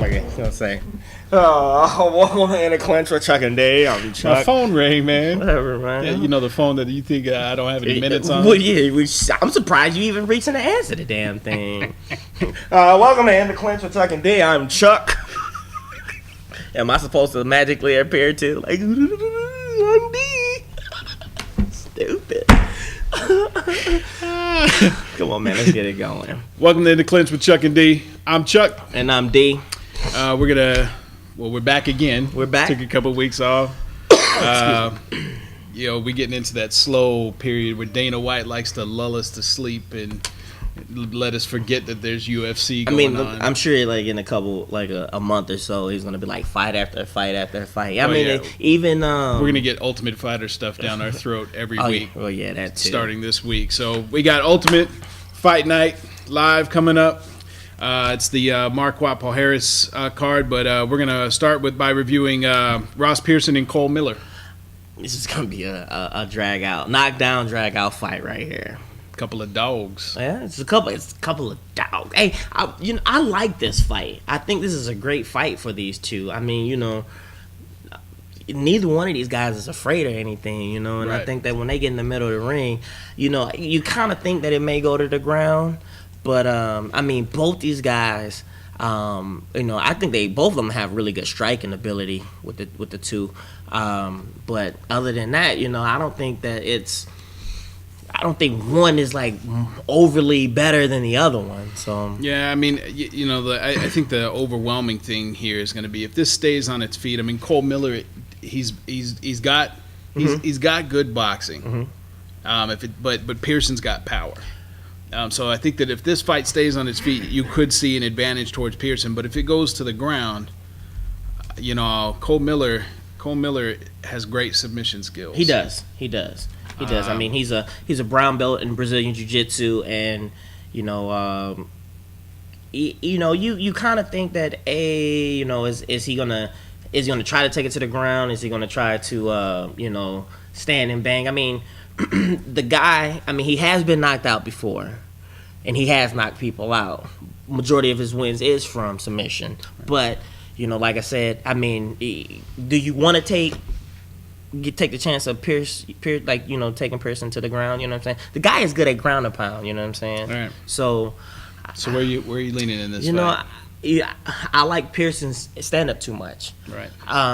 fucking, you know what I'm saying? Welcome to the clinch with Chuck and Dave. I'm Chuck. My phone rang, man. Whatever, man. Yeah, you know the phone that you think I don't have any minutes on? Well, yeah, I'm surprised you even reaching to answer the damn thing. Welcome to the clinch with Chuck and Dave. I'm Chuck. Am I supposed to magically appear too? Like, I'm D. Stupid. Come on, man. Let's get it going. Welcome to the clinch with Chuck and D. I'm Chuck. And I'm D. We're back again. We're back. Took a couple of weeks off. We're getting into that slow period where Dana White likes to lull us to sleep and let us forget that there's UFC going on. I'm sure like in a month or so, he's gonna be like fight after fight after fight. Even we're gonna get Ultimate Fighter stuff down our throat every week. Well, yeah, that too. Starting this week, so we got Ultimate Fight Night live coming up. It's the Marquardt Paul Harris card, but we're gonna start by reviewing Ross Pearson and Cole Miller. This is gonna be a drag out, knockdown, drag out fight right here. Couple of dogs. Yeah, it's a couple of dogs. Hey, I like this fight. I think this is a great fight for these two. I mean, neither one of these guys is afraid of anything, and right. I think that when they get in the middle of the ring, you kind of think that it may go to the ground, but both these guys, I think both of them have really good striking ability with the two, but other than that, I don't think one is like overly better than the other one. So yeah, I mean, I think the overwhelming thing here is going to be if this stays on its feet. I mean, Cole Miller, he's got good boxing. Mm-hmm. But Pearson's got power. So I think that if this fight stays on its feet, you could see an advantage towards Pearson. But if it goes to the ground, Cole Miller has great submission skills. He does. He does. I mean, he's a brown belt in Brazilian Jiu-Jitsu, and you kind of think that is he gonna try to take it to the ground? Is he gonna try to stand and bang? I mean, the guy. I mean, he has been knocked out before, and he has knocked people out. Majority of his wins is from submission, but like I said, I mean, do you want to take the chance of Pierce, taking Pearson to the ground? You know what I'm saying? The guy is good at ground and pound. You know what I'm saying? All right. So where are you leaning in this fight? I like Pearson's stand up too much. Right.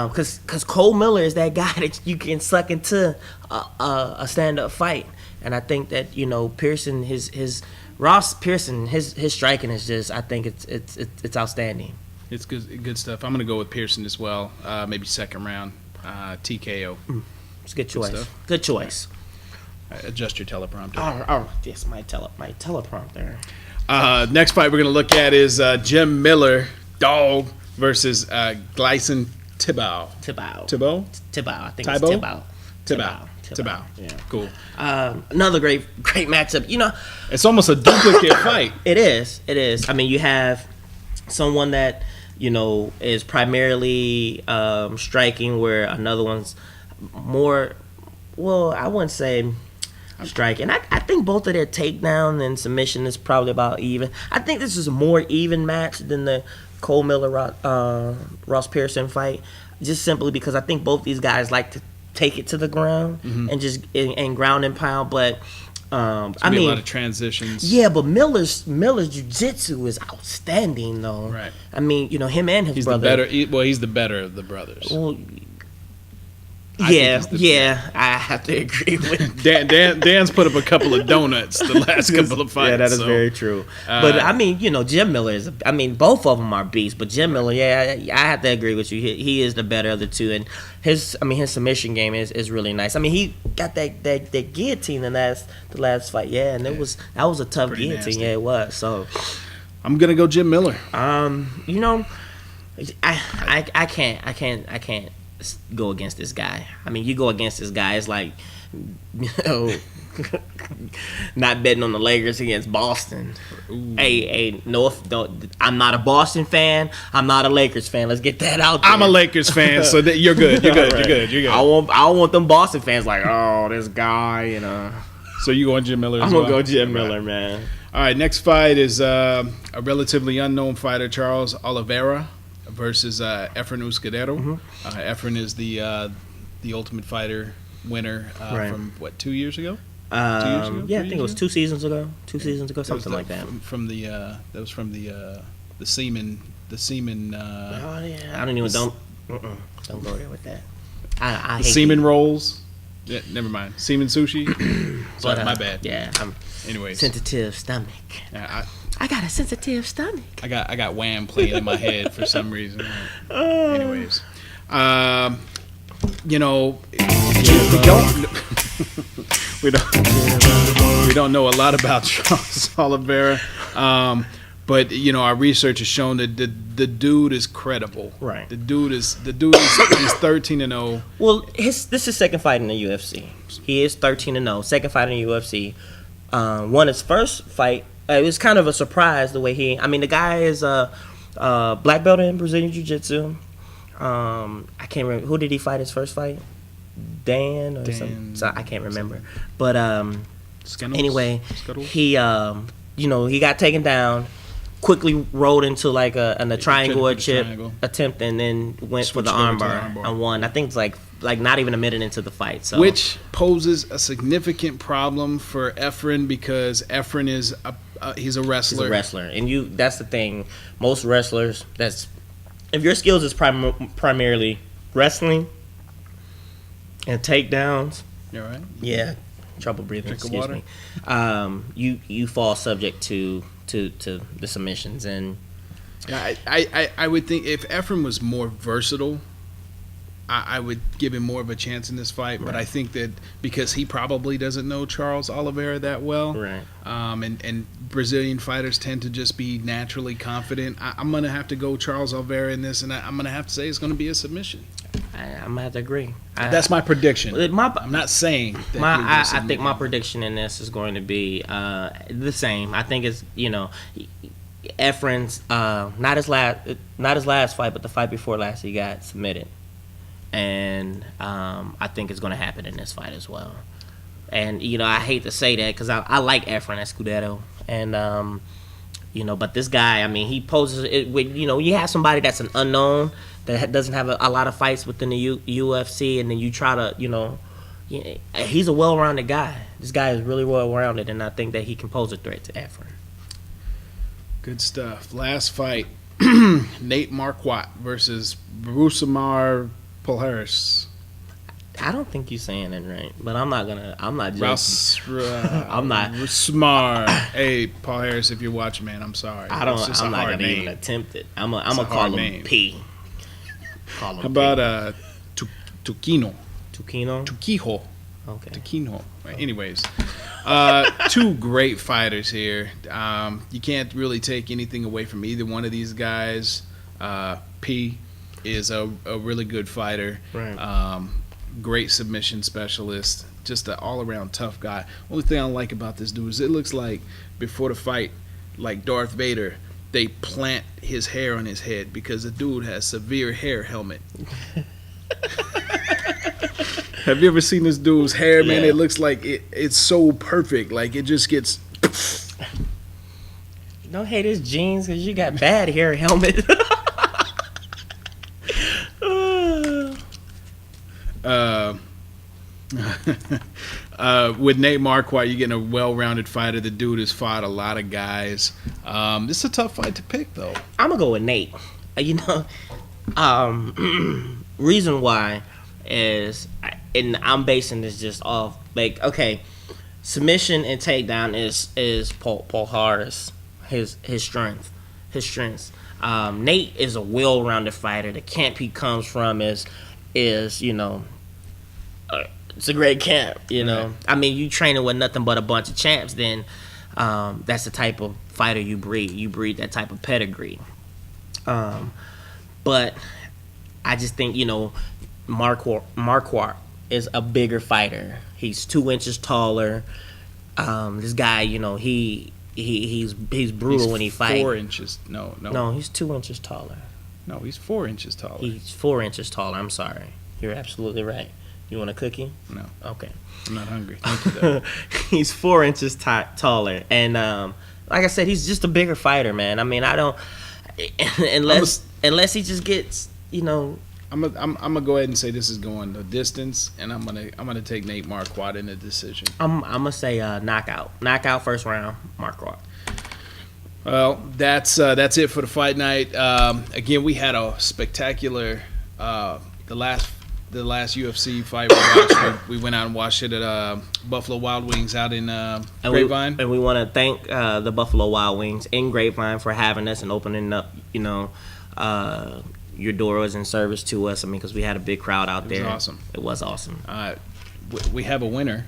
Because Cole Miller is that guy that you can suck into a stand up fight, and I think that Pearson, Ross Pearson, his striking is just, I think it's outstanding. It's good stuff. I'm gonna go with Pearson as well. Maybe second round. TKO. It's a good choice. Good choice. Right, adjust your teleprompter. Oh, yes, my teleprompter. Next fight we're going to look at is Jim Miller, dog, versus Gleison Tibau. Tibau? I think it's Tibau. Yeah. Cool. Another great matchup. It's almost a duplicate fight. It is. I mean, you have someone that is primarily striking, where another one's more, well, I wouldn't say striking. I think both of their takedown and submission is probably about even. I think this is a more even match than the Cole Miller Ross Pearson fight, just simply because I think both these guys like to take it to the ground and just and ground and pound, but a lot of transitions. Yeah, but Miller's jiu-jitsu is outstanding, though. Right. I mean, him and his brother. He's the better of the brothers. Well, I have to agree with Dan's put up a couple of donuts the last couple of fights. Yeah, that is very true. But I mean, Jim Miller is. I mean, both of them are beasts. But Jim Miller, I have to agree with you. He is the better of the two, and his submission game is really nice. I mean, he got that guillotine in the last fight. Yeah, and that was a tough pretty guillotine. Nasty. Yeah, it was. So I'm gonna go Jim Miller. I can't go against this guy. I mean, you go against this guy, it's like not betting on the Lakers against Boston. Ooh. Hey, no, I'm not a Boston fan. I'm not a Lakers fan. Let's get that out there. I'm a Lakers fan, so you're good. You're good. Right. You're good. I don't want them Boston fans like, oh, this guy, So you going Jim Miller? I'm gonna go Jim Miller, man. All right, next fight is a relatively unknown fighter, Charles Oliveira versus Efren Euskadero. Efren is the Ultimate Fighter winner from what 2 years ago? 2 years ago? Yeah, I think it was 2 seasons ago. Something that like that. From the that was from the semen. The semen. Oh yeah, I don't even don't go there with that. I hate semen rolls. Yeah, never mind. Semen sushi. Sorry, but, my bad. Yeah, I'm Anyways, sensitive stomach. I got a sensitive stomach. I got Wham playing in my head for some reason. Anyways, you know, we don't know a lot about Charles Oliveira, but you know our research has shown that the dude is credible. Right. The dude is he's 13-0. Well, this is his second fight in the UFC. He is 13-0, second fight in the UFC. Won his first fight. It was kind of a surprise the way the guy is a black belt in Brazilian Jiu-Jitsu. I can't remember. Who did he fight his first fight? Dan or something? So I can't remember. But anyway, he he got taken down, quickly rolled into like a triangle attempt, and then went for the armbar and won. I think it's like not even a minute into the fight. So which poses a significant problem for Efren because Efren is he's a wrestler. He's a wrestler, and that's the thing. Most wrestlers, if your skills is primarily wrestling and takedowns. You're right. Yeah, trouble breathing. Drink of water. Me. You fall subject to the submissions, and yeah, I would think if Efren was more versatile, I would give him more of a chance in this fight. Right. But I think that because he probably doesn't know Charles Oliveira that well, right? And Brazilian fighters tend to just be naturally confident. I'm gonna have to go Charles Oliveira in this, and I'm gonna have to say it's gonna be a submission. I'm gonna have to agree. That's my prediction. I'm not saying that I think my prediction in this is going to be the same. I think it's Efren's not his last fight, but the fight before last he got submitted, and I think it's going to happen in this fight as well. And I hate to say that because I like Efren Escudero, and but this guy, he poses it with you have somebody that's an unknown that doesn't have a lot of fights within the UFC, and then you try to he's a well-rounded guy. This guy is really well-rounded, and I think that he can pose a threat to Efren. Good stuff. Last fight, Nate Marquardt versus Rousimar Palhares. I don't think you're saying it right, but I'm not just. I'm not. Rousimar. Hey, Palhares, if you're watching, man, I'm sorry. I'm not gonna even attempt it. I'm gonna call him P. How about Tuquino? Tuquijo. Okay. Tuquino. Anyways, two great fighters here. You can't really take anything away from either one of these guys. P is a really good fighter. Right. Great submission specialist. Just an all-around tough guy. Only thing I like about this dude is it looks like before the fight, like Darth Vader, they plant his hair on his head because the dude has severe hair helmet. Have you ever seen this dude's hair, man? It looks like it's so perfect. Like it just gets. Don't hate his jeans because you got bad hair helmet. With Nate Marquardt, you're getting a well-rounded fighter. The dude has fought a lot of guys. This is a tough fight to pick, though. I'm gonna go with Nate. Reason why is, and I'm basing this just off submission and takedown is Palhares his strength. Nate is a well-rounded fighter. The camp he comes from is it's a great camp, Right. You training with nothing but a bunch of champs, then that's the type of fighter you breed. You breed that type of pedigree. But I just think, Marquardt is a bigger fighter. He's 2 inches taller. This guy, he's brutal when he fights. 4 inches. No, he's 2 inches taller. No, he's 4 inches taller. He's 4 inches taller. I'm sorry. You're absolutely right. You want a cookie? No. Okay. I'm not hungry. Thank you, though. He's 4 inches taller. And like I said, he's just a bigger fighter, man. I don't... unless... unless he just gets, I'm gonna go ahead and say this is going the distance, and I'm gonna take Nate Marquardt in the decision. I'm gonna say knockout first round, Marquardt. Well, that's it for the fight night. Again, we had a spectacular the last UFC fight we watched. We went out and watched it at Buffalo Wild Wings out in Grapevine. And we want to thank the Buffalo Wild Wings in Grapevine for having us and opening up, your doors and service to us. I mean, because we had a big crowd out there. It was awesome. We have a winner.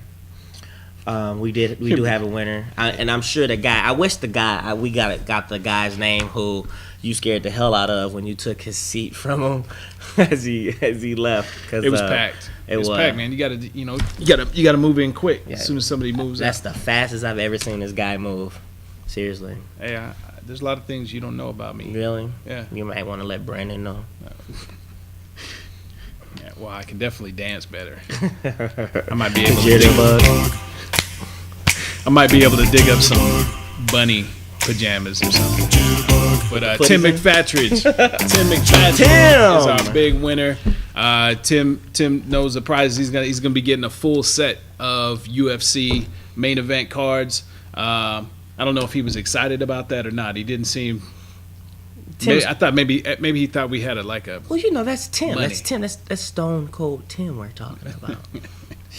We do have a winner, and I'm sure the guy. I wish the guy. We got the guy's name who you scared the hell out of when you took his seat from him as he left. Cause, it was packed. It was packed, man. You gotta move in quick as soon as somebody moves. That's the fastest I've ever seen this guy move. Seriously. Hey, there's a lot of things you don't know about me. Really? Yeah. You might want to let Brandon know. Yeah, well, I can definitely dance better. I might be able to dig up some bunny pajamas or something. But Tim McFatridge is our big winner. Tim knows the prizes. He's gonna be getting a full set of UFC main event cards. I don't know if he was excited about that or not. He didn't seem. I thought maybe he thought we had Well, that's Tim. Money. That's Tim. That's Stone Cold Tim we're talking about.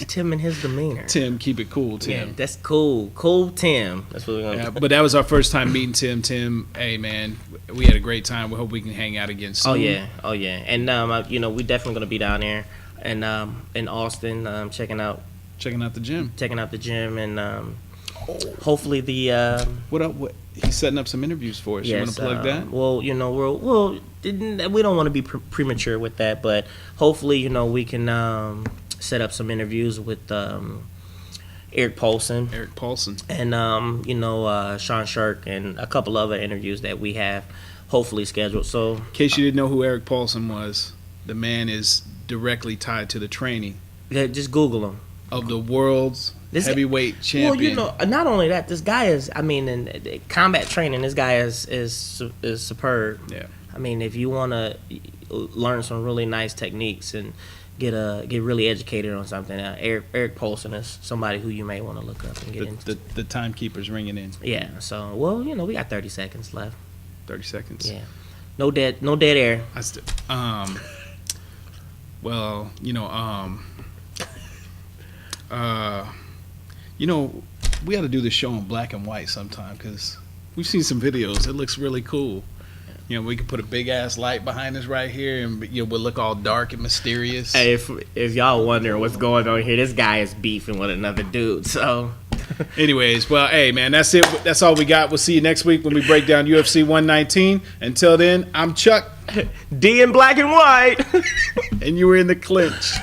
Tim and his demeanor. Tim, keep it cool, Tim. Yeah, that's cool. Cool Tim. That's what we're going to do. But that was our first time meeting Tim. Tim, hey, man, we had a great time. We hope we can hang out again soon. Oh, yeah. And, we definitely going to be down there and in Austin checking out the gym. And hopefully the... What he's setting up some interviews for us. Yes, you want to plug that? Well, we don't want to be premature with that, but hopefully, we can... set up some interviews with Eric Paulson. And, Sean Shirk and a couple other interviews that we have hopefully scheduled. So, in case you didn't know who Eric Paulson was, the man is directly tied to the training. Yeah, just Google him. Of the world's heavyweight champion. Well, not only that, this guy is, in combat training, this guy is superb. Yeah. I mean, if you want to learn some really nice techniques and get really educated on something, Eric Paulson is somebody who you may want to look up and get into. The timekeeper's ringing in. Yeah. So, we got 30 seconds left. 30 seconds. Yeah. No dead air. We got to do this show in black and white sometime because we've seen some videos. It looks really cool. We could put a big ass light behind us right here, and we'll look all dark and mysterious. Hey, if y'all wonder what's going on here, this guy is beefing with another dude. So, anyways, well, hey man, that's it. That's all we got. We'll see you next week when we break down UFC 119. Until then, I'm Chuck D in black and white, and you were in the clinch.